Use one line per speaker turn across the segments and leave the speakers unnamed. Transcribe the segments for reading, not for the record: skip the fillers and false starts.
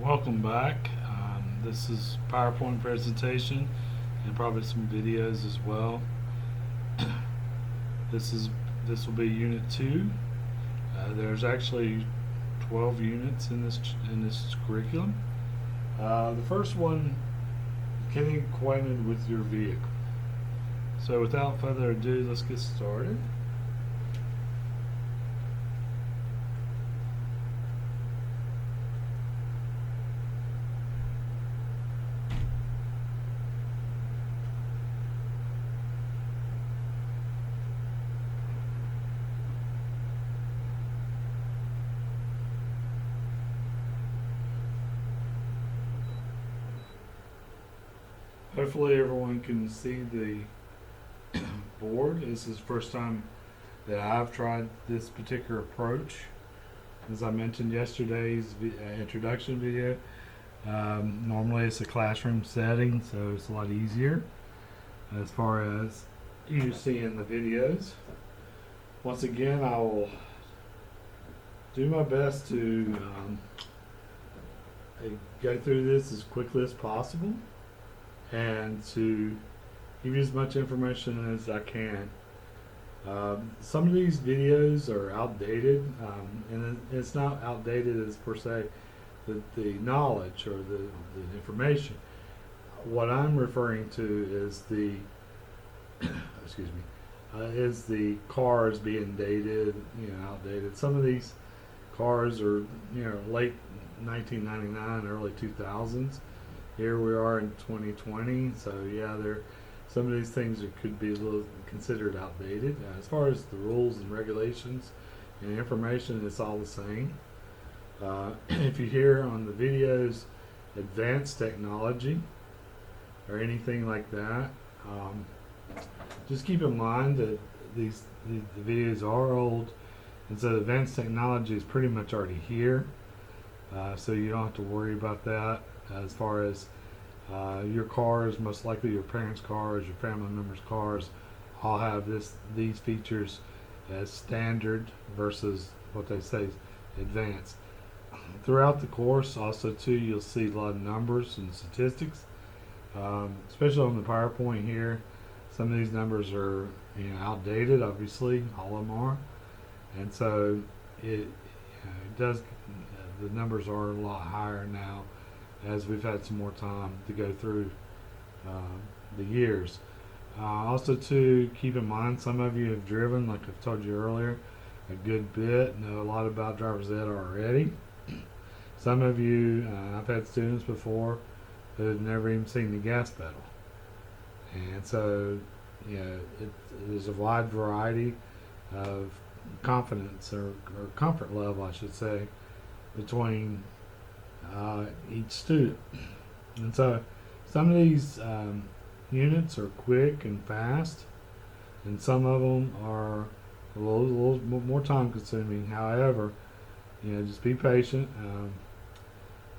Welcome back. This is PowerPoint presentation and probably some videos as well. This will be Unit 2. There's actually 12 units in this curriculum. The first one, getting acquainted with your vehicle. So without further ado, let's get started. Hopefully everyone can see the board. This is the first time that I've tried this particular approach. As I mentioned yesterday's introduction video, normally it's a classroom setting, so it's a lot easier as far as you see in the videos. Once again, I will do my best to go through this as quickly as possible and to give you as much information as I can. Some of these videos are outdated, and it's not outdated as per se the knowledge or the information. What I'm referring to is the excuse me, is the cars being dated, outdated. Some of these cars are, late 1999, early 2000s. Here we are in 2020, so yeah, some of these things could be a little considered outdated. As far as the rules and regulations and information, it's all the same. If you hear on the videos advanced technology or anything like that, just keep in mind that the videos are old, and so advanced technology is pretty much already here, so you don't have to worry about that. As far as your cars, most likely your parents' cars, your family members' cars, all have these features as standard versus what they say is advanced. Throughout the course, also too, you'll see a lot of numbers and statistics, especially on the PowerPoint here. Some of these numbers are outdated, obviously, all of them are, and so it does. The numbers are a lot higher now, as we've had some more time to go through the years. Also, to keep in mind, some of you have driven, like I've told you earlier, a good bit, know a lot about driver's ed already. Some of you, I've had students before who have never even seen the gas pedal. And so, there's a wide variety of confidence or comfort level, I should say, between each student. And so some of these units are quick and fast, and some of them are a little more time consuming. However, just be patient.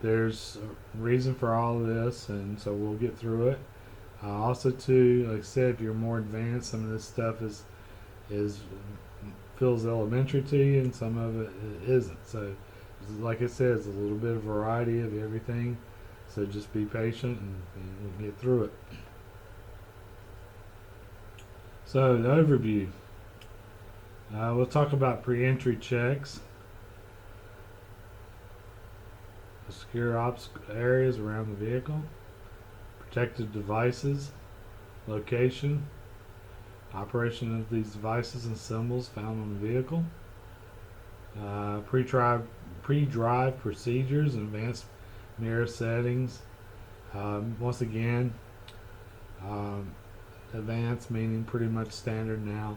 There's a reason for all of this, and so we'll get through it. Also too, like I said, if you're more advanced, some of this stuff is feels elementary to you, and some of it isn't. So like I said, it's a little bit of variety of everything, so just be patient and we'll get through it. So the overview, we'll talk about pre-entry checks, secure obstacle areas around the vehicle, protected devices, location, operation of these devices and symbols found on the vehicle, pre-drive procedures and advanced mirror settings. Once again, advanced meaning pretty much standard now.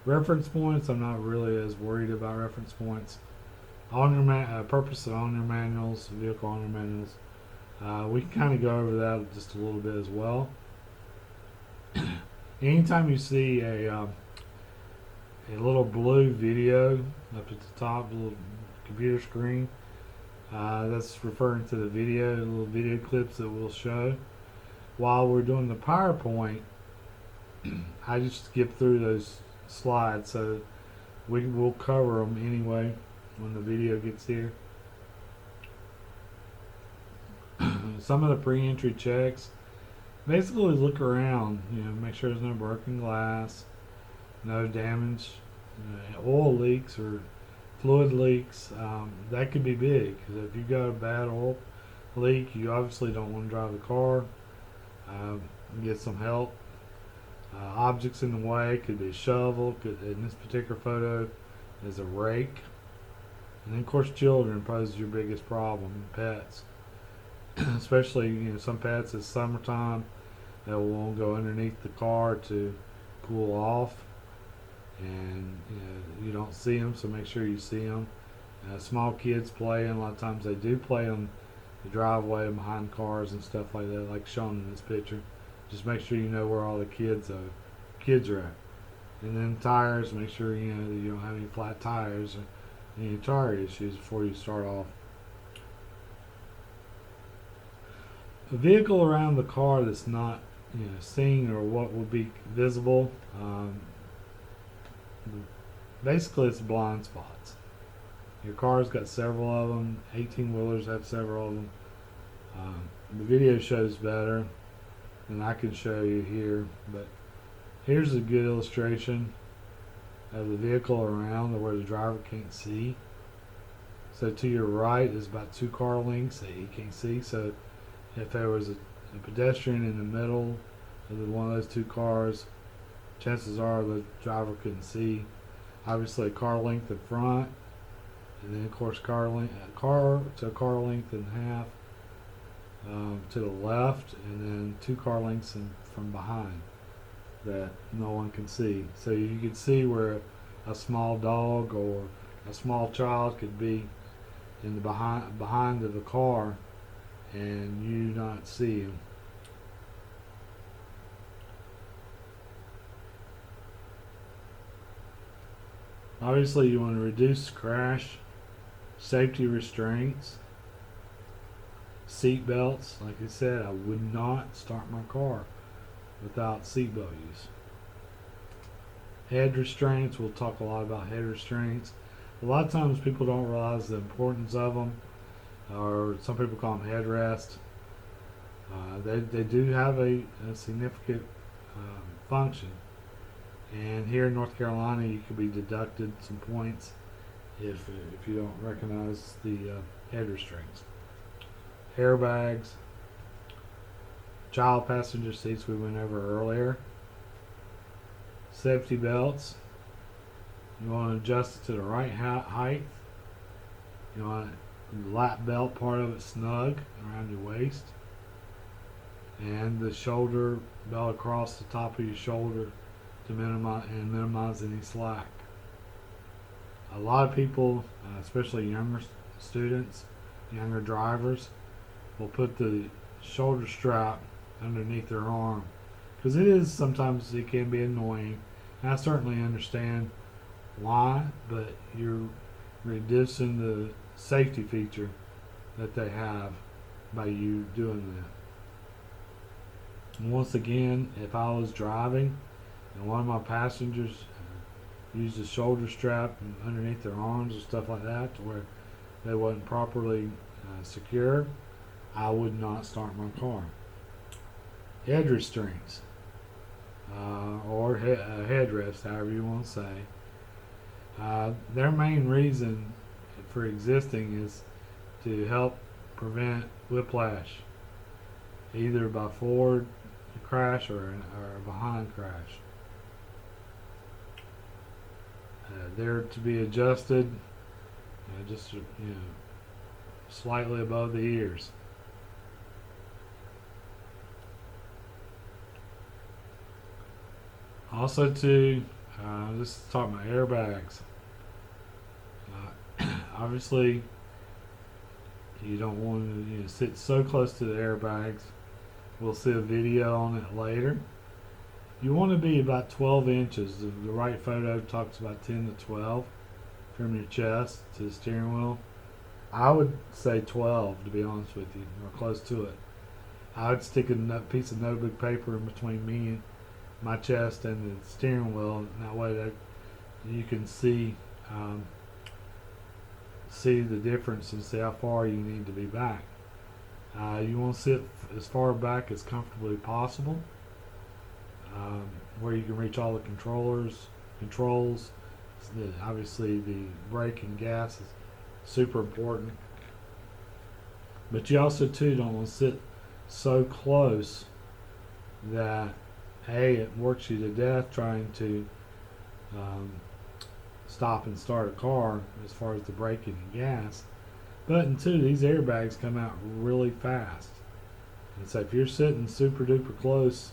Reference points, I'm not really as worried about reference points. Purpose of owner manuals, vehicle owner manuals. We can kind of go over that just a little bit as well. Anytime you see a little blue video up at the top, a little computer screen, that's referring to the little video clips that we'll show. While we're doing the PowerPoint, I just skip through those slides, so we'll cover them anyway when the video gets here. some of the pre-entry checks, basically look around, make sure there's no broken glass, no damage, oil leaks or fluid leaks. That could be big. 'Cause if you got a bad oil leak, you obviously don't want to drive the car. Get some help. Objects in the way could be a shovel. In this particular photo, is a rake. And then, of course, children pose your biggest problem. Pets, especially some pets. It's summertime. They will go underneath the car to cool off, and you don't see them, so make sure you see them. Small kids playing. A lot of times they do play on the driveway and behind cars and stuff like that, like shown in this picture. Just make sure you know where all the kids are at. And then tires, make sure that you don't have any flat tires or any tire issues before you start off. A vehicle around the car that's not seen or what will be visible, basically it's blind spots. Your car's got several of them. 18-wheelers have several of them. The video shows better than I can show you here, but here's a good illustration of the vehicle around where the driver can't see. So to your right is about 2 car lengths that he can't see. So if there was a pedestrian in the middle of one of those 2 cars, chances are the driver couldn't see. Obviously a car length in front, and then of course car to a car length and a half to the left, and then 2 car lengths from behind that no one can see. So you can see where a small dog or a small child could be in the behind of the car and you not see him. Obviously you want to reduce crash, safety restraints, seat belts. Like I said, I would not start my car without seatbelt use. Head restraints, we'll talk a lot about head restraints. A lot of times people don't realize the importance of them, or some people call them headrests. They do have a significant function, and here in North Carolina you could be deducted some points if you don't recognize the head restraints. Airbags, child passenger seats we went over earlier, safety belts. You want to adjust it to the right height. You want the lap belt part of it snug around your waist, and the shoulder belt across the top of your shoulder to minimize any slack. A lot of people, especially younger students, younger drivers, will put the shoulder strap underneath their arm, because sometimes it can be annoying. And I certainly understand why, but you're reducing the safety feature that they have by you doing that. And once again, if I was driving and one of my passengers used a shoulder strap underneath their arms or stuff like that to where they wasn't properly secure, I would not start my car. Head restraints, or headrest, however you want to say. Their main reason for existing is to help prevent whiplash, either by forward crash or behind crash. They're to be adjusted just slightly above the ears. Also, let's talk about airbags. Obviously, you don't want to sit so close to the airbags. We'll see a video on it later. You want to be about 12 inches. The right photo talks about 10 to 12 from your chest to the steering wheel. I would say 12, to be honest with you, or close to it. I would stick a piece of notebook paper in between me and my chest and the steering wheel, and that way that you can see the difference and see how far you need to be back. You want to sit as far back as comfortably possible, where you can reach all the controls. Obviously, the brake and gas is super important, but you also too don't want to sit so close that it works you to death trying to um, stop and start a car as far as the braking and gas. But and two, these airbags come out really fast, and so if you're sitting super duper close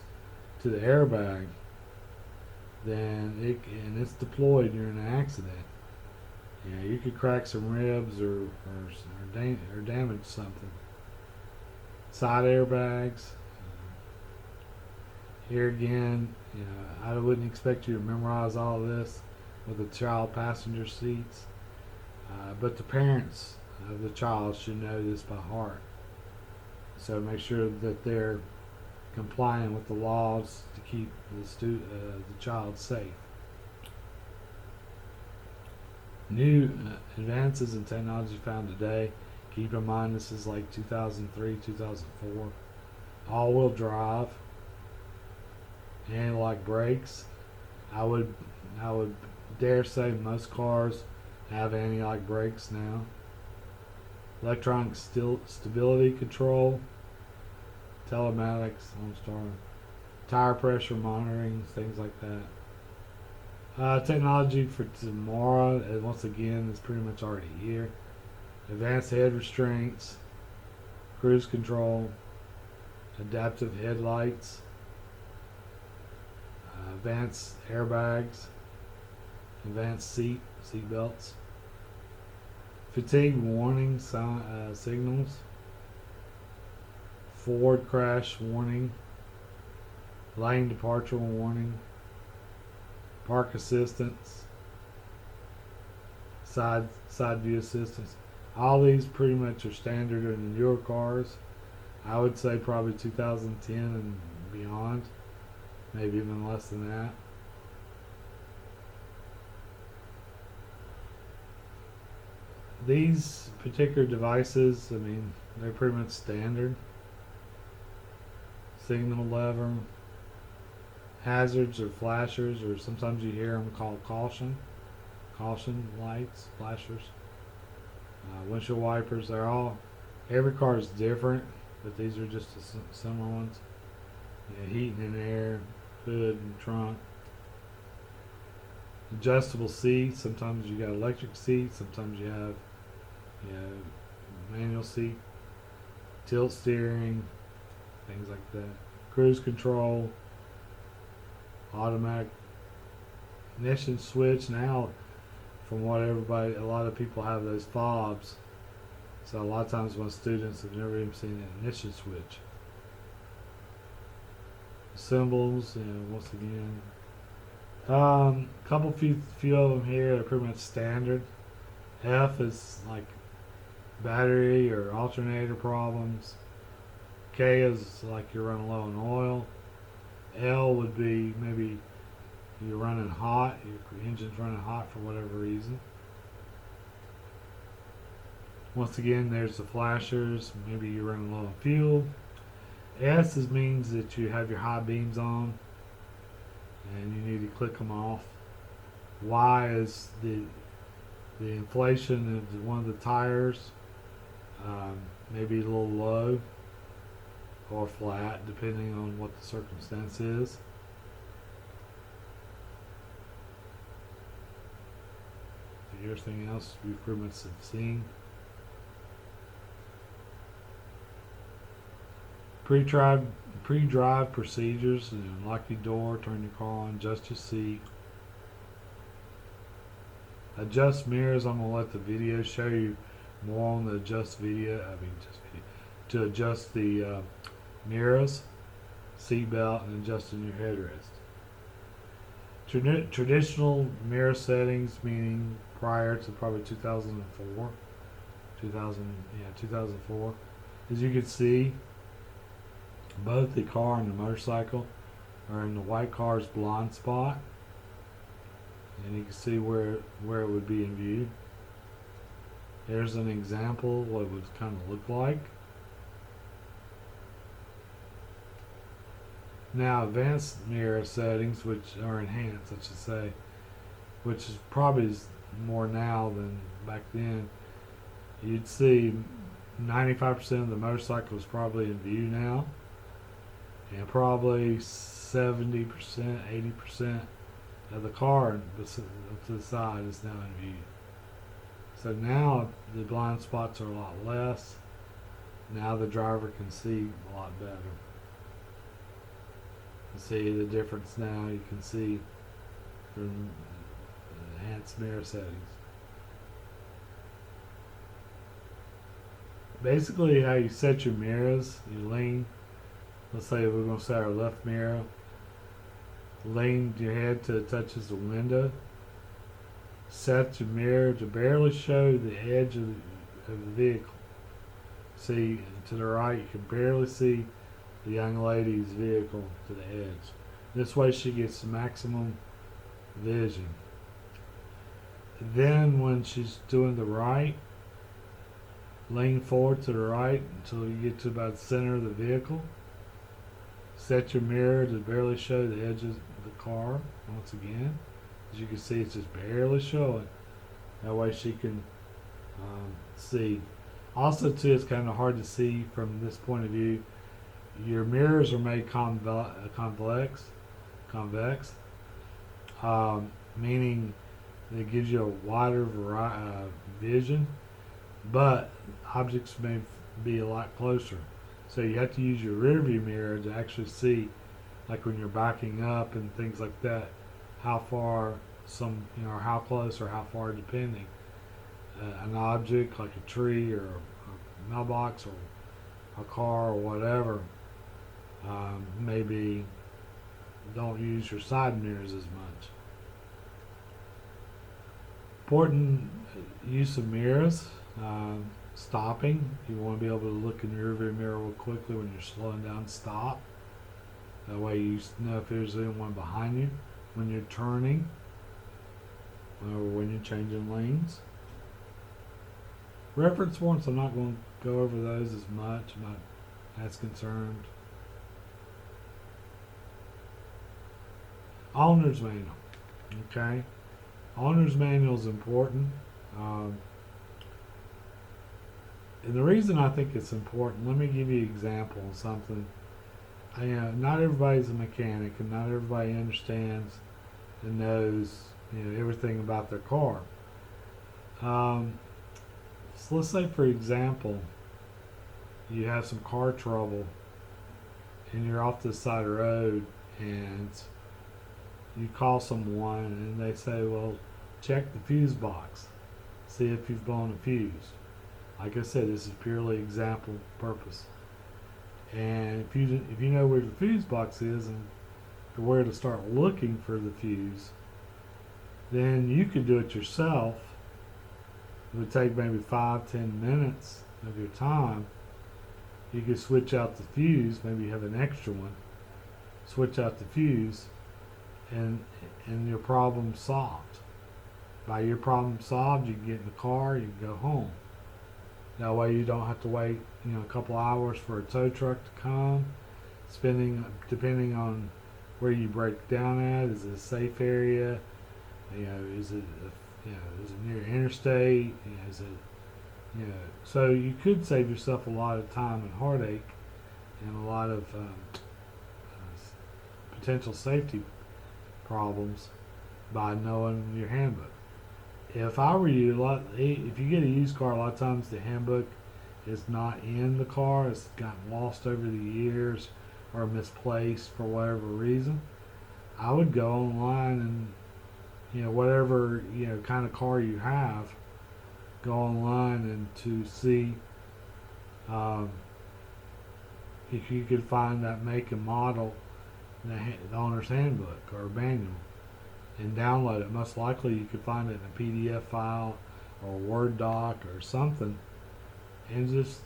to the airbag, then it's deployed during an accident. You could crack some ribs or damage something. Side airbags. Here again, I wouldn't expect you to memorize all of this with the child passenger seats, but the parents of the child should know this by heart. So make sure that they're complying with the laws to keep the child safe. New advances in technology found today. Keep in mind this is like 2003, 2004. All-wheel drive, anti-lock brakes. I would dare say most cars have anti-lock brakes now. Electronic stability control, telematics, tire pressure monitoring, things like that. Technology for tomorrow, once again, is pretty much already here. Advanced head restraints, cruise control, adaptive headlights, advanced airbags, advanced seat belts, fatigue warning signals, forward crash warning, lane departure warning, park assistance, side view assistance. All these pretty much are standard in the newer cars. I would say probably 2010 and beyond, maybe even less than that. These particular devices, they're pretty much standard. Signal lever, hazards or flashers, or sometimes you hear them called caution lights, flashers, windshield wipers. Every car is different, but these are just the similar ones. Heating and air, hood and trunk. Adjustable seats. Sometimes you got electric seats. Sometimes you have manual seat. Tilt steering, things like that. Cruise control. Automatic ignition switch. Now, from what a lot of people have those fobs. So a lot of times my students have never even seen an ignition switch. Symbols, once again. Few of them here are pretty much standard. F is like battery or alternator problems. K is like you're running low on oil. L would be maybe you're running hot, your engine's running hot for whatever reason. Once again, there's the flashers. Maybe you're running low on fuel. S means that you have your high beams on and you need to click them off. Y is the inflation of one of the tires, maybe a little low or flat depending on what the circumstance is. Everything else we've pretty much seen. Pre-drive procedures: lock your door, turn your car on, adjust your seat, adjust mirrors. I'm gonna let the video show you more on the to adjust the mirrors, seat belt, and adjusting your headrest. Traditional mirror settings, meaning prior to probably 2004, 2004. As you can see, both the car and the motorcycle are in the white car's blind spot, and you can see where it would be in view. There's an example what it would kind of look like. Now advanced mirror settings, which are enhanced, I should say, which is probably more now than back then, you'd see 95% of the motorcycle is probably in view now, and probably 70%, 80% of the car to the side is now in view. So now the blind spots are a lot less. Now the driver can see a lot better. You see the difference now. You can see from enhanced mirror settings. Basically, how you set your mirrors, you lean. Let's say we're going to set our left mirror. Lean your head till it touches the window. Set your mirror to barely show the edge of the vehicle. See, to the right, you can barely see the young lady's vehicle to the edge. This way she gets maximum vision. Then when she's doing the right, lean forward to the right until you get to about the center of the vehicle. Set your mirror to barely show the edges of the car once again. As you can see, it's just barely showing. That way she can see. Also, too, it's kind of hard to see from this point of view. Your mirrors are made convex, meaning it gives you a wider vision, but objects may be a lot closer. So you have to use your rear view mirror to actually see, like when you're backing up and things like that, how far or how close or how far, depending, an object like a tree or a mailbox or a car or whatever. Maybe don't use your side mirrors as much. Important use of mirrors. Stopping. You want to be able to look in your rearview mirror real quickly when you're slowing down. Stop. That way you know if there's anyone behind you. When you're turning or when you're changing lanes. Reference points, I'm not going to go over those as much. I'm not as concerned. Owner's manual. Okay. Owner's manual is important. And the reason I think it's important, let me give you an example of something. Not everybody's a mechanic, and not everybody understands and knows everything about their car. So let's say, for example, you have some car trouble, and you're off the side of the road, and you call someone, and they say, "Well, check the fuse box, see if you've blown a fuse." Like I said, this is purely example purpose. And if you know where the fuse box is and where to start looking for the fuse, then you could do it yourself. It would take maybe 5-10 minutes of your time. You could switch out the fuse, maybe you have an extra one, switch out the fuse, and your problem's solved. By your problem solved, you can get in the car, you can go home. That way you don't have to wait, a couple hours for a tow truck to come. Depending on where you break down at, is it a safe area? Is it near interstate? So you could save yourself a lot of time and heartache, and a lot of potential safety problems by knowing your handbook. If I were you, if you get a used car, a lot of times the handbook is not in the car. It's gotten lost over the years or misplaced for whatever reason. I would go online and, whatever, kind of car you have, go online and to see if you could find that make and model in the owner's handbook or manual, and download it. Most likely you could find it in a PDF file or a Word doc or something, and just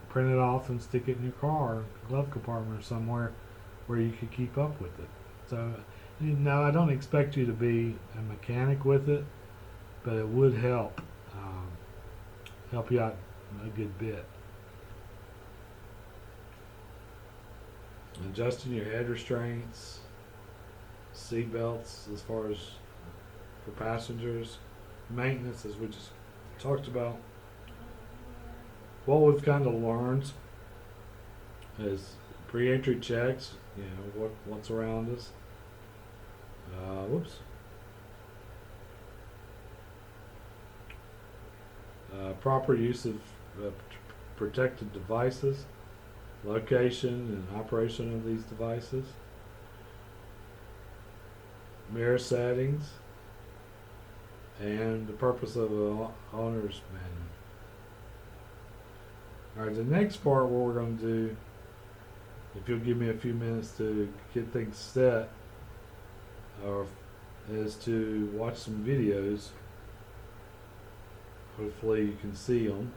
print it off and stick it in your car, glove compartment or somewhere where you could keep up with it. So I don't expect you to be a mechanic with it, but it would help you out a good bit. adjusting your head restraints, seat belts as far as for passengers, maintenance as we just talked about. What we've kind of learned is pre-entry checks, what's around us. Whoops. Proper use of protected devices, location and operation of these devices, mirror settings, and the purpose of the owner's manual. Alright, the next part what we're going to do, if you'll give me a few minutes to get things set, is to watch some videos. Hopefully you can see them.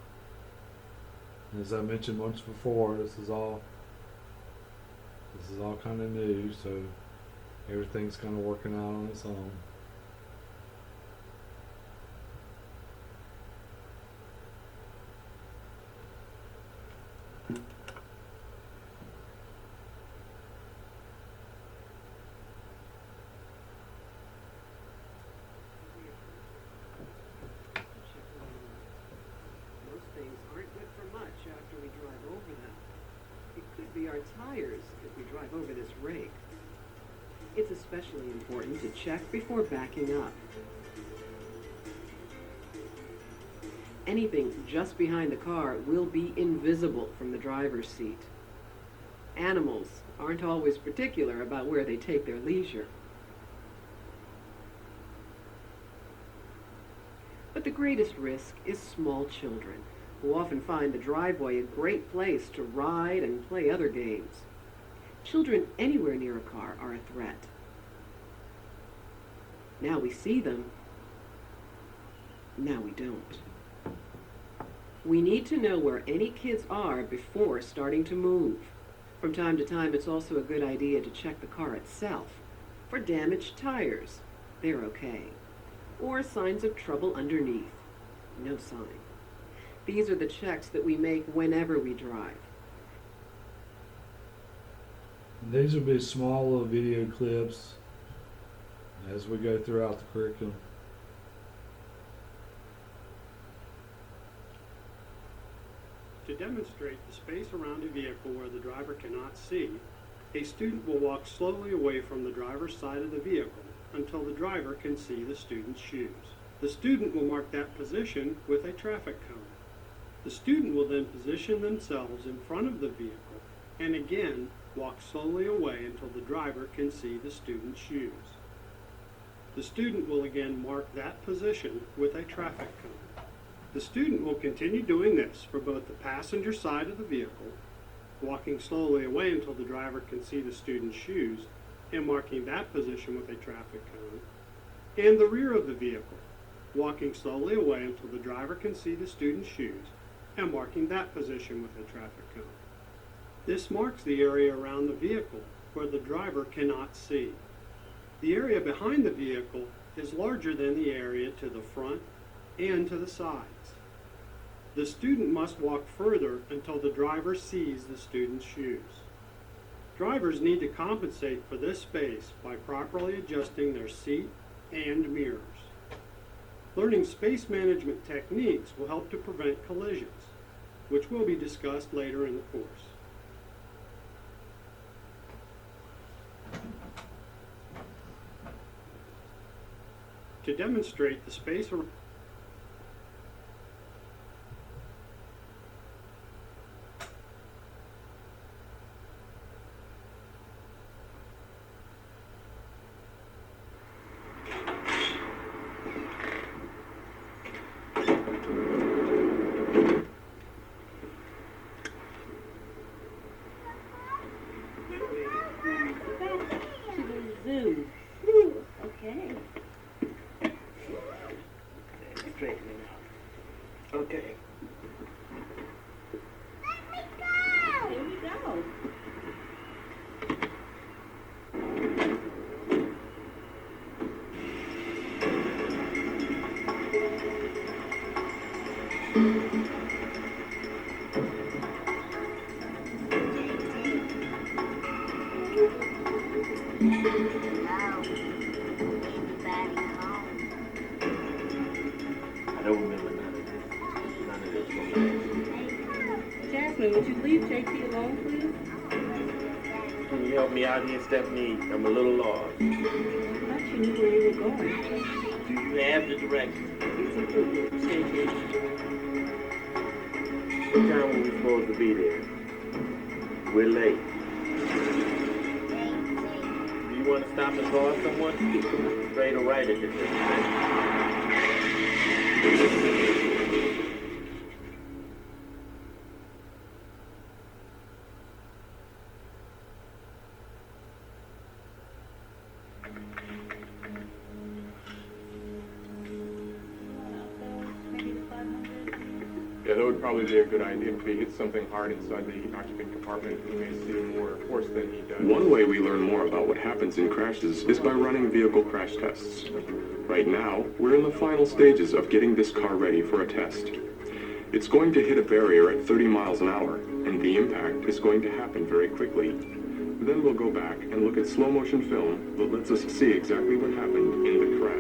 As I mentioned once before, this is all kind of new, so everything's kind of working out on its own.
Most things aren't good for much after we drive over them. It could be our tires if we drive over this rake. It's especially important to check before backing up. Anything just behind the car will be invisible from the driver's seat. Animals aren't always particular about where they take their leisure. But the greatest risk is small children, who often find the driveway a great place to ride and play other games. Children anywhere near a car are a threat. Now we see them, now we don't. We need to know where any kids are before starting to move. From time to time, it's also a good idea to check the car itself for damaged tires. They're okay. Or signs of trouble underneath. No sign. These are the checks that we make whenever we drive.
These will be small little video clips as we go throughout the curriculum.
To demonstrate the space around a vehicle where the driver cannot see, a student will walk slowly away from the driver's side of the vehicle until the driver can see the student's shoes. The student will mark that position with a traffic cone. The student will then position themselves in front of the vehicle and again walk slowly away until the driver can see the student's shoes. The student will again mark that position with a traffic cone. The student will continue doing this for both the passenger side of the vehicle, walking slowly away until the driver can see the student's shoes and marking that position with a traffic cone, and the rear of the vehicle, walking slowly away until the driver can see the student's shoes and marking that position with a traffic cone. This marks the area around the vehicle where the driver cannot see. The area behind the vehicle is larger than the area to the front and to the sides. The student must walk further until the driver sees the student's shoes. Drivers need to compensate for this space by properly adjusting their seat and mirrors. Learning space management techniques will help to prevent collisions, which will be discussed later in the course. To demonstrate the space around
To the zoo. Okay. I don't remember none of this. None of this from last.
Jasmine, would you leave JP alone, please?
Can you help me out here, Stephanie? I'm a little lost.
I thought you knew where you were going.
Do you have the directions?
It's a good JP.
What time were we supposed to be there? We're late. Do you want to stop and call someone? Straight or right at the destination?
Yeah, that would probably be a good idea. If he hits something hard inside the occupant compartment, he may see more force than he does.
One way we learn more about what happens in crashes is by running vehicle crash tests. Right now, we're in the final stages of getting this car ready for a test. It's going to hit a barrier at 30 miles an hour, and the impact is going to happen very quickly. Then we'll go back and look at slow motion film that lets us see exactly what happened in the crash.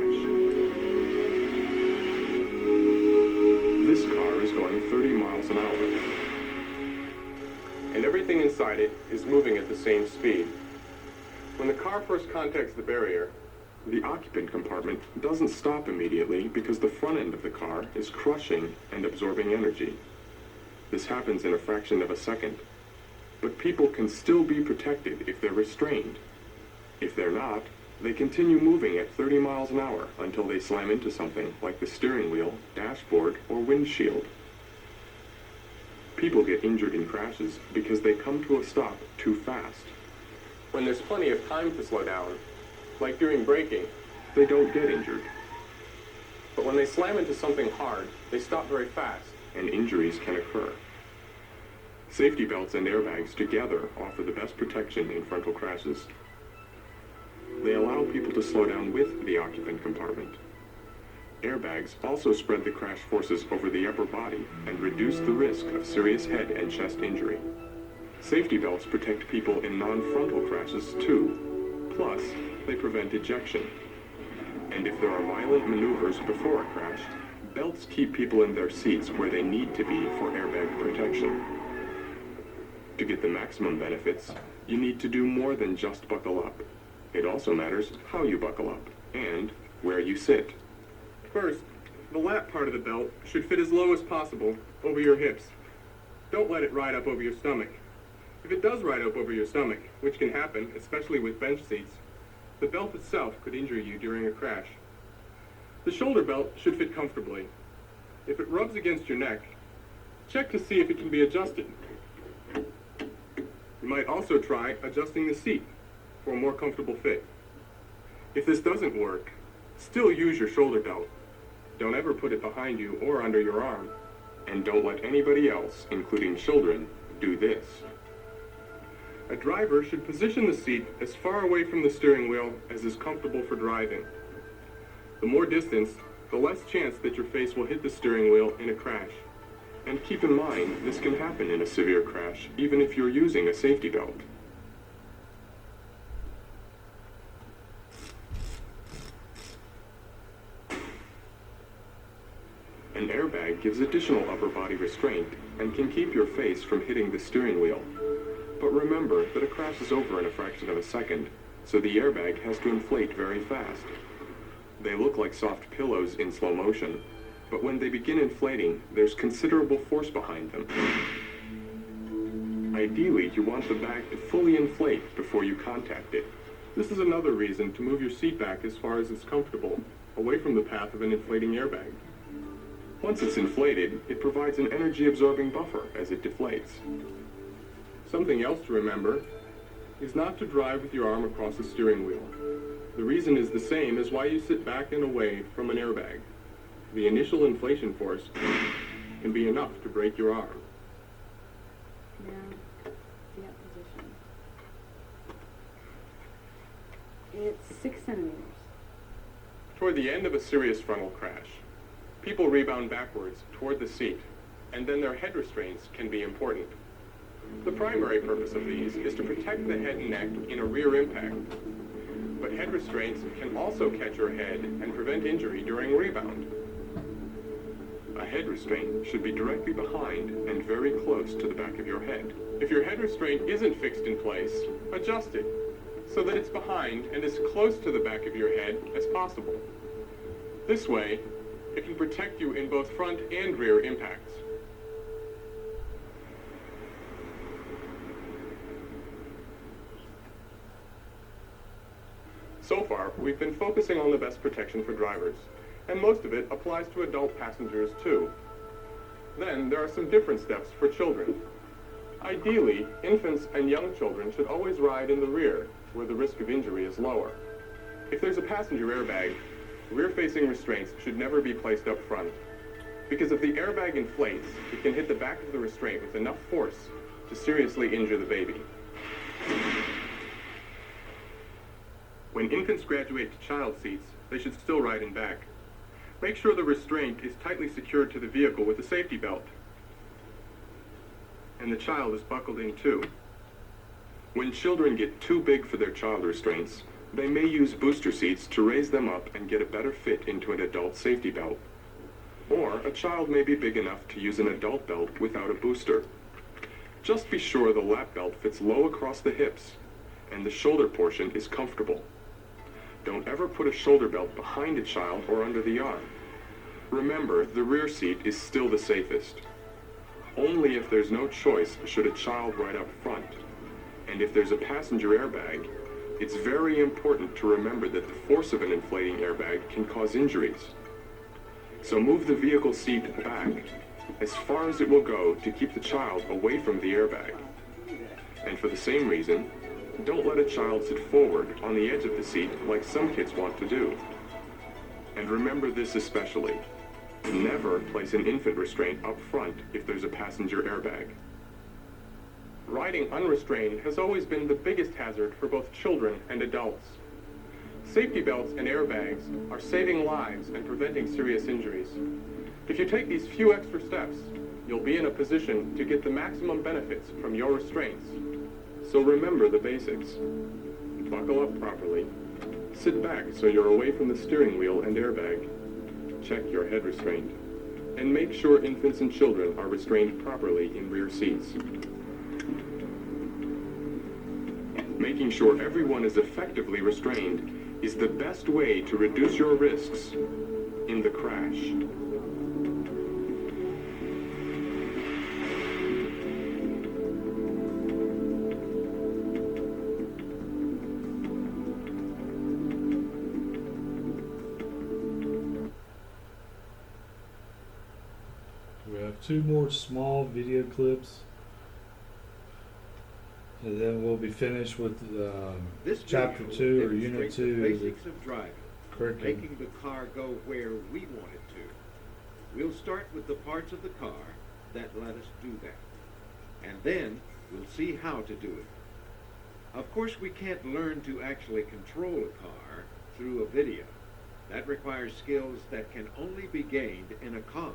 This car is going 30 miles an hour.
And everything inside it is moving at the same speed. When the car first contacts the barrier,
The occupant compartment doesn't stop immediately because the front end of the car is crushing and absorbing energy. This happens in a fraction of a second. But people can still be protected if they're restrained. If they're not, they continue moving at 30 miles an hour until they slam into something like the steering wheel, dashboard, or windshield. People get injured in crashes because they come to a stop too fast.
when there's plenty of time to slow down, like during braking,
They don't get injured,
but when they slam into something hard, they stop very fast.
and injuries can occur. Safety belts and airbags together offer the best protection in frontal crashes. They allow people to slow down with the occupant compartment. Airbags also spread the crash forces over the upper body and reduce the risk of serious head and chest injury. Safety belts protect people in non-frontal crashes too. Plus, they prevent ejection. And if there are violent maneuvers before a crash, belts keep people in their seats where they need to be for airbag protection. To get the maximum benefits, you need to do more than just buckle up. It also matters how you buckle up and where you sit.
First, the lap part of the belt should fit as low as possible over your hips. Don't let it ride up over your stomach. If it does ride up over your stomach, which can happen, especially with bench seats, the belt itself could injure you during a crash. The shoulder belt should fit comfortably. If it rubs against your neck, check to see if it can be adjusted. You might also try adjusting the seat for a more comfortable fit. If this doesn't work, still use your shoulder belt. Don't ever put it behind you or under your arm.
And don't let anybody else, including children, do this.
A driver should position the seat as far away from the steering wheel as is comfortable for driving. The more distance, the less chance that your face will hit the steering wheel in a crash.
And keep in mind, this can happen in a severe crash, even if you're using a safety belt. An airbag gives additional upper body restraint and can keep your face from hitting the steering wheel. But remember that a crash is over in a fraction of a second, so the airbag has to inflate very fast. They look like soft pillows in slow motion, but when they begin inflating, there's considerable force behind them. Ideally, you want the bag to fully inflate before you contact it.
This is another reason to move your seat back as far as it's comfortable, away from the path of an inflating airbag.
Once it's inflated, it provides an energy-absorbing buffer as it deflates.
Something else to remember is not to drive with your arm across the steering wheel. The reason is the same as why you sit back and away from an airbag. The initial inflation force can be enough to break your arm.
Now, the up position. It's 6 centimeters.
Toward the end of a serious frontal crash, people rebound backwards toward the seat, and then their head restraints can be important. The primary purpose of these is to protect the head and neck in a rear impact. but head restraints can also catch your head and prevent injury during rebound. A head restraint should be directly behind and very close to the back of your head. If your head restraint isn't fixed in place, adjust it so that it's behind and as close to the back of your head as possible. This way, it can protect you in both front and rear impacts. So far, we've been focusing on the best protection for drivers, and most of it applies to adult passengers too. Then there are some different steps for children. Ideally, infants and young children should always ride in the rear, where the risk of injury is lower. If there's a passenger airbag, rear-facing restraints should never be placed up front, because if the airbag inflates, it can hit the back of the restraint with enough force to seriously injure the baby. When infants graduate to child seats, they should still ride in back. Make sure the restraint is tightly secured to the vehicle with a safety belt, and the child is buckled in too. When children get too big for their child restraints, they may use booster seats to raise them up and get a better fit into an adult safety belt. Or a child may be big enough to use an adult belt without a booster. Just be sure the lap belt fits low across the hips and the shoulder portion is comfortable. Don't ever put a shoulder belt behind a child or under the arm. Remember, the rear seat is still the safest. Only if there's no choice should a child ride up front. And if there's a passenger airbag, it's very important to remember that the force of an inflating airbag can cause injuries. So move the vehicle seat back as far as it will go to keep the child away from the airbag. And for the same reason, don't let a child sit forward on the edge of the seat like some kids want to do. And remember this especially. Never place an infant restraint up front if there's a passenger airbag. Riding unrestrained has always been the biggest hazard for both children and adults. Safety belts and airbags are saving lives and preventing serious injuries. If you take these few extra steps, you'll be in a position to get the maximum benefits from your restraints. So remember the basics. Buckle up properly. Sit back so you're away from the steering wheel and airbag. Check your head restraint. And make sure infants and children are restrained properly in rear seats. Making sure everyone is effectively restrained is the best way to reduce your risks in the crash.
We have two more small video clips, and then we'll be finished with
This
chapter
video
2 or unit
demonstrates
2
the
of the
basics of driving,
curriculum.
making the car go where we want it to. We'll start with the parts of the car that let us do that, and then we'll see how to do it. Of course, we can't learn to actually control a car through a video. That requires skills that can only be gained in a car.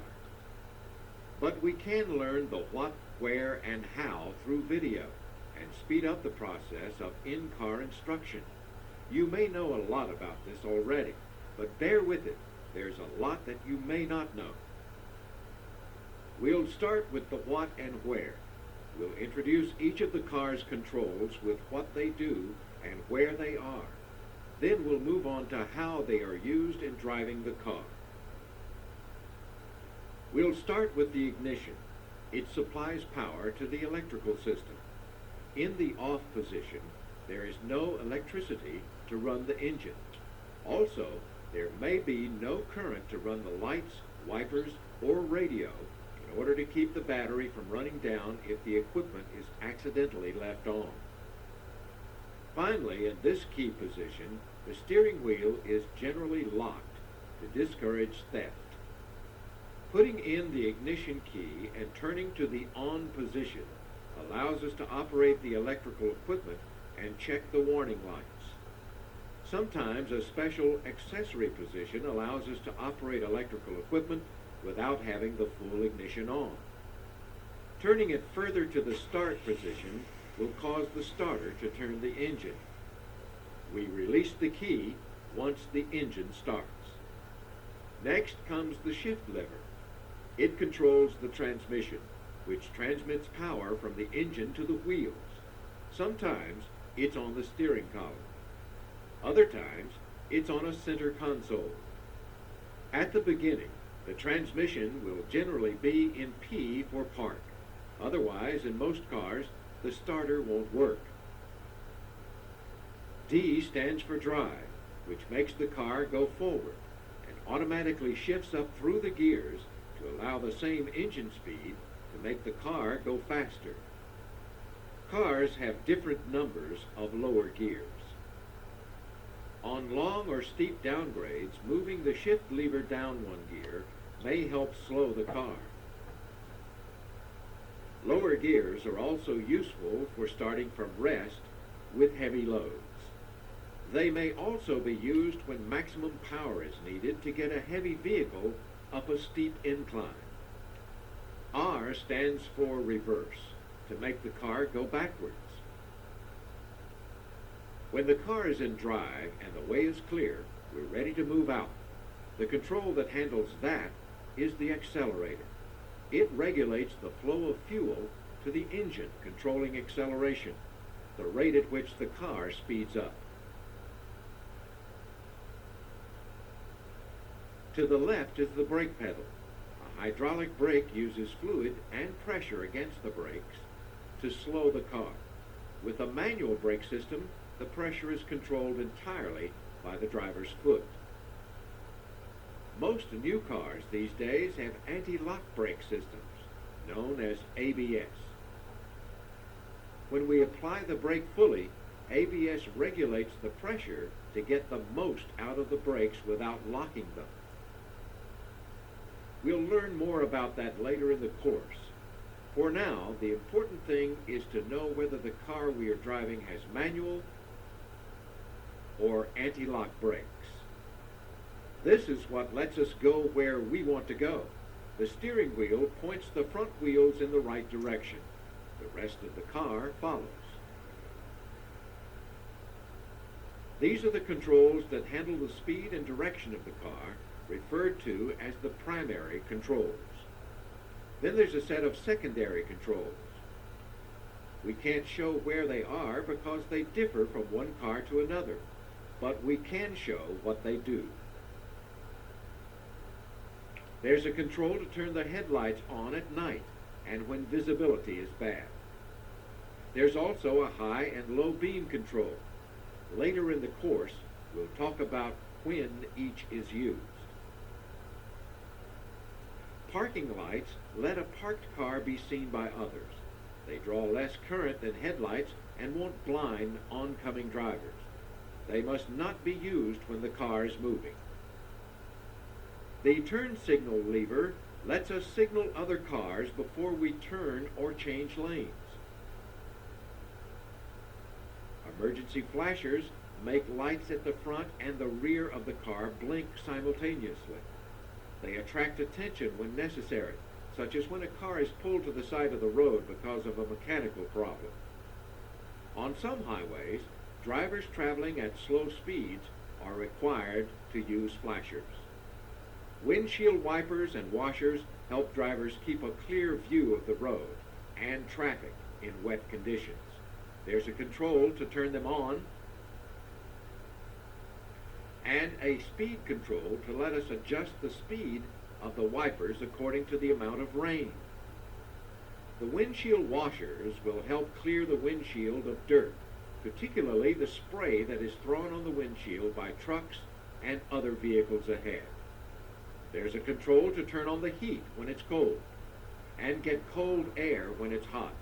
But we can learn the what, where, and how through video, and speed up the process of in-car instruction. You may know a lot about this already, but bear with it. There's a lot that you may not know. We'll start with the what and where. We'll introduce each of the car's controls with what they do and where they are. Then we'll move on to how they are used in driving the car. We'll start with the ignition. It supplies power to the electrical system. In the off position, there is no electricity to run the engine. Also, there may be no current to run the lights, wipers, or radio in order to keep the battery from running down if the equipment is accidentally left on. Finally, in this key position, the steering wheel is generally locked to discourage theft. Putting in the ignition key and turning to the on position allows us to operate the electrical equipment and check the warning lights. Sometimes a special accessory position allows us to operate electrical equipment without having the full ignition on. Turning it further to the start position will cause the starter to turn the engine. We release the key once the engine starts. Next comes the shift lever. It controls the transmission, which transmits power from the engine to the wheels. Sometimes it's on the steering column. Other times it's on a center console. At the beginning, the transmission will generally be in P for park. Otherwise, in most cars, the starter won't work. D stands for drive, which makes the car go forward and automatically shifts up through the gears to allow the same engine speed to make the car go faster. Cars have different numbers of lower gears. On long or steep downgrades, moving the shift lever down one gear may help slow the car. Lower gears are also useful for starting from rest with heavy loads. They may also be used when maximum power is needed to get a heavy vehicle up a steep incline. R stands for reverse, to make the car go backwards. When the car is in drive and the way is clear, we're ready to move out. The control that handles that is the accelerator. It regulates the flow of fuel to the engine, controlling acceleration, the rate at which the car speeds up. To the left is the brake pedal. A hydraulic brake uses fluid and pressure against the brakes to slow the car. With a manual brake system, the pressure is controlled entirely by the driver's foot. Most new cars these days have anti-lock brake systems, known as ABS. When we apply the brake fully, ABS regulates the pressure to get the most out of the brakes without locking them. We'll learn more about that later in the course. For now, the important thing is to know whether the car we are driving has manual or anti-lock brakes. This is what lets us go where we want to go. The steering wheel points the front wheels in the right direction. The rest of the car follows. These are the controls that handle the speed and direction of the car, referred to as the primary controls. Then there's a set of secondary controls. We can't show where they are because they differ from one car to another, but we can show what they do. There's a control to turn the headlights on at night and when visibility is bad. There's also a high and low beam control. Later in the course, we'll talk about when each is used. Parking lights let a parked car be seen by others. They draw less current than headlights and won't blind oncoming drivers. They must not be used when the car is moving. The turn signal lever lets us signal other cars before we turn or change lanes. Emergency flashers make lights at the front and the rear of the car blink simultaneously. They attract attention when necessary, such as when a car is pulled to the side of the road because of a mechanical problem. On some highways, drivers traveling at slow speeds are required to use flashers. Windshield wipers and washers help drivers keep a clear view of the road and traffic in wet conditions. There's a control to turn them on and a speed control to let us adjust the speed of the wipers according to the amount of rain. The windshield washers will help clear the windshield of dirt, particularly the spray that is thrown on the windshield by trucks and other vehicles ahead. There's a control to turn on the heat when it's cold and get cold air when it's hot.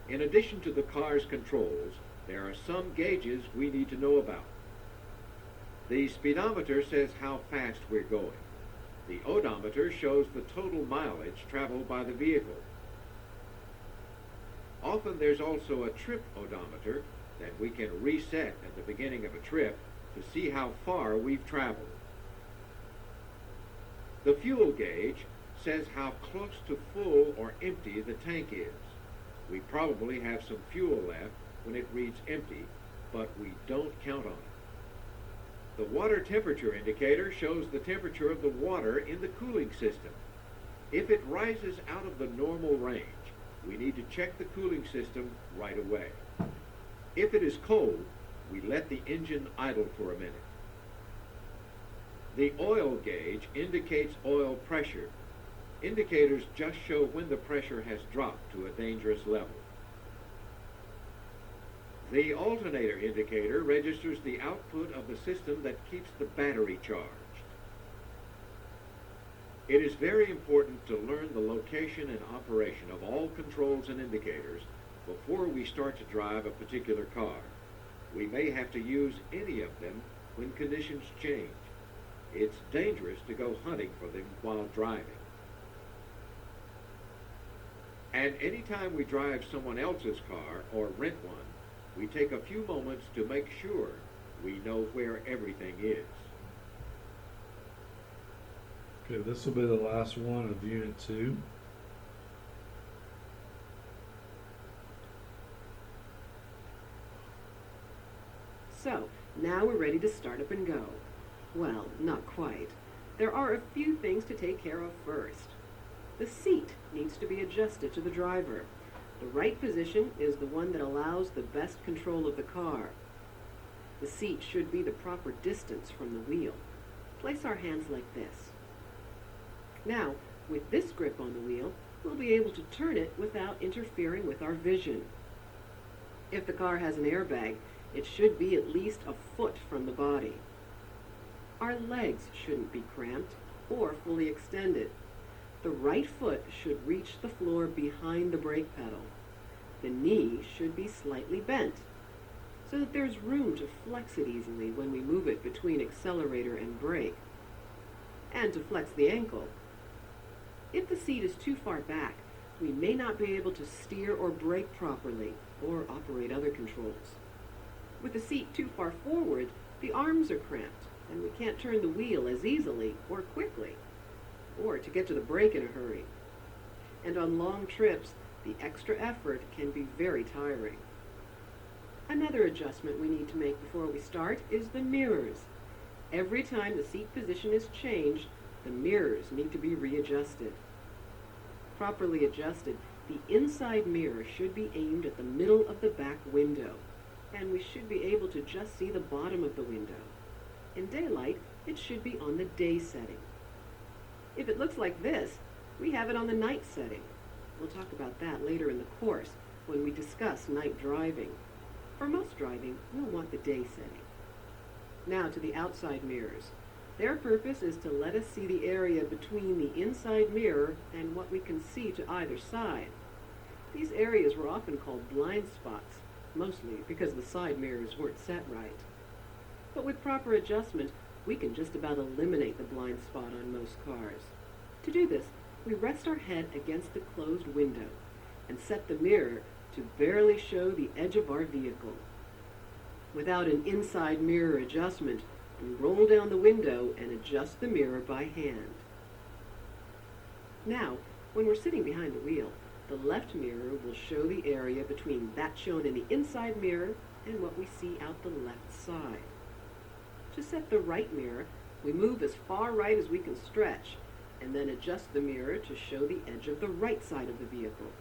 In addition to the car's controls, there are some gauges we need to know about. The speedometer says how fast we're going. The odometer shows the total mileage traveled by the vehicle. Often there's also a trip odometer that we can reset at the beginning of a trip to see how far we've traveled. The fuel gauge says how close to full or empty the tank is. We probably have some fuel left when it reads empty, but we don't count on it. The water temperature indicator shows the temperature of the water in the cooling system. If it rises out of the normal range, we need to check the cooling system right away. If it is cold, we let the engine idle for a minute. The oil gauge indicates oil pressure. Indicators just show when the pressure has dropped to a dangerous level. The alternator indicator registers the output of the system that keeps the battery charged. It is very important to learn the location and operation of all controls and indicators before we start to drive a particular car. We may have to use any of them when conditions change. It's dangerous to go hunting for them while driving. And anytime we drive someone else's car or rent one, we take a few moments to make sure we know where everything is.
Okay, this will be the last one of Unit 2.
So, now we're ready to start up and go. Well, not quite. There are a few things to take care of first. The seat needs to be adjusted to the driver. The right position is the one that allows the best control of the car. The seat should be the proper distance from the wheel. Place our hands like this. Now, with this grip on the wheel, we'll be able to turn it without interfering with our vision. If the car has an airbag, it should be at least a foot from the body. Our legs shouldn't be cramped or fully extended. The right foot should reach the floor behind the brake pedal. The knee should be slightly bent so that there's room to flex it easily when we move it between accelerator and brake, and to flex the ankle. If the seat is too far back, we may not be able to steer or brake properly or operate other controls. With the seat too far forward, the arms are cramped and we can't turn the wheel as easily or quickly, or to get to the brake in a hurry. And on long trips, the extra effort can be very tiring. Another adjustment we need to make before we start is the mirrors. Every time the seat position is changed, the mirrors need to be readjusted. Properly adjusted, the inside mirror should be aimed at the middle of the back window, and we should be able to just see the bottom of the window. In daylight, it should be on the day setting. If it looks like this, we have it on the night setting. We'll talk about that later in the course when we discuss night driving. For most driving, we'll want the day setting. Now to the outside mirrors. Their purpose is to let us see the area between the inside mirror and what we can see to either side. These areas were often called blind spots, mostly because the side mirrors weren't set right. But with proper adjustment, we can just about eliminate the blind spot on most cars. To do this, we rest our head against the closed window and set the mirror to barely show the edge of our vehicle. Without an inside mirror adjustment, we roll down the window and adjust the mirror by hand. Now, when we're sitting behind the wheel, the left mirror will show the area between that shown in the inside mirror and what we see out the left side. To set the right mirror, we move as far right as we can stretch, and then adjust the mirror to show the edge of the right side of the vehicle.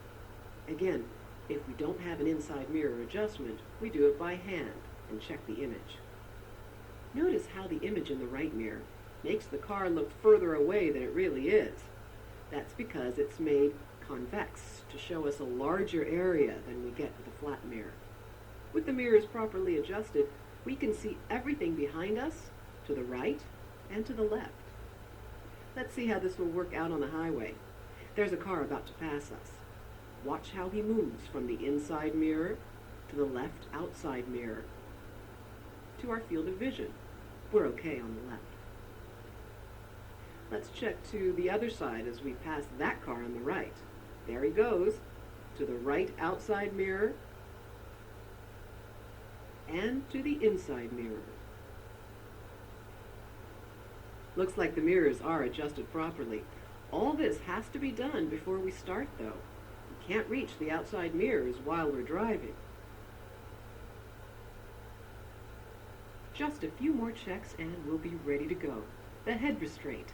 Again, if we don't have an inside mirror adjustment, we do it by hand and check the image. Notice how the image in the right mirror makes the car look further away than it really is. That's because it's made convex to show us a larger area than we get with a flat mirror. With the mirrors properly adjusted, we can see everything behind us, to the right and to the left. Let's see how this will work out on the highway. There's a car about to pass us. Watch how he moves from the inside mirror to the left outside mirror to our field of vision. We're okay on the left. Let's check to the other side as we pass that car on the right. There he goes, to the right outside mirror and to the inside mirror. Looks like the mirrors are adjusted properly. All this has to be done before we start, though. We can't reach the outside mirrors while we're driving. Just a few more checks and we'll be ready to go. The head restraint.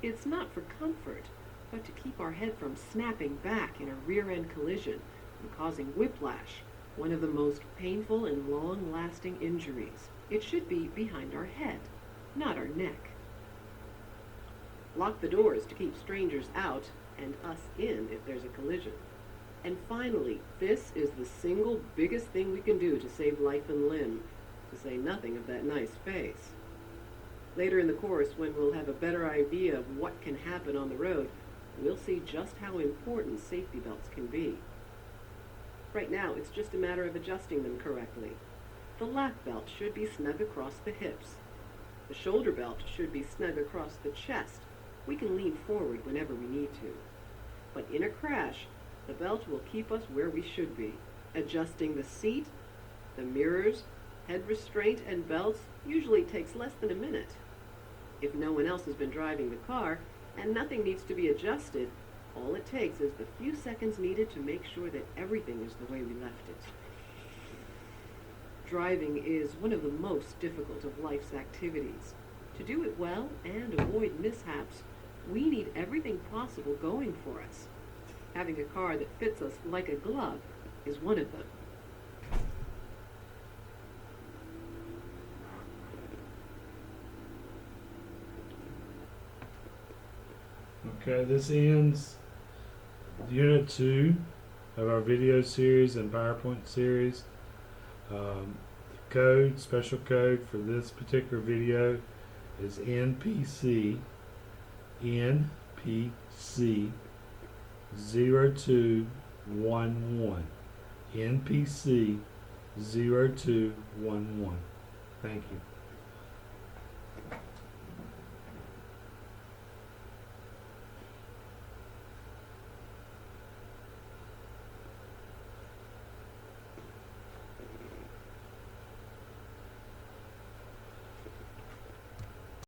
It's not for comfort, but to keep our head from snapping back in a rear-end collision and causing whiplash, one of the most painful and long-lasting injuries. It should be behind our head, not our neck. Lock the doors to keep strangers out and us in if there's a collision. And finally, this is the single biggest thing we can do to save life and limb, to say nothing of that nice face. Later in the course, when we'll have a better idea of what can happen on the road, we'll see just how important safety belts can be. Right now, it's just a matter of adjusting them correctly. The lap belt should be snug across the hips. The shoulder belt should be snug across the chest. We can lean forward whenever we need to. But in a crash, the belt will keep us where we should be. Adjusting the seat, the mirrors, head restraint, and belts usually takes less than a minute. If no one else has been driving the car and nothing needs to be adjusted, all it takes is the few seconds needed to make sure that everything is the way we left it. Driving is one of the most difficult of life's activities. To do it well and avoid mishaps, we need everything possible going for us. Having a car that fits us like a glove is one of them.
Okay, this ends Unit 2 of our video series and PowerPoint series. The code, special code for this particular video is NPC 0211. NPC 0211. Thank you.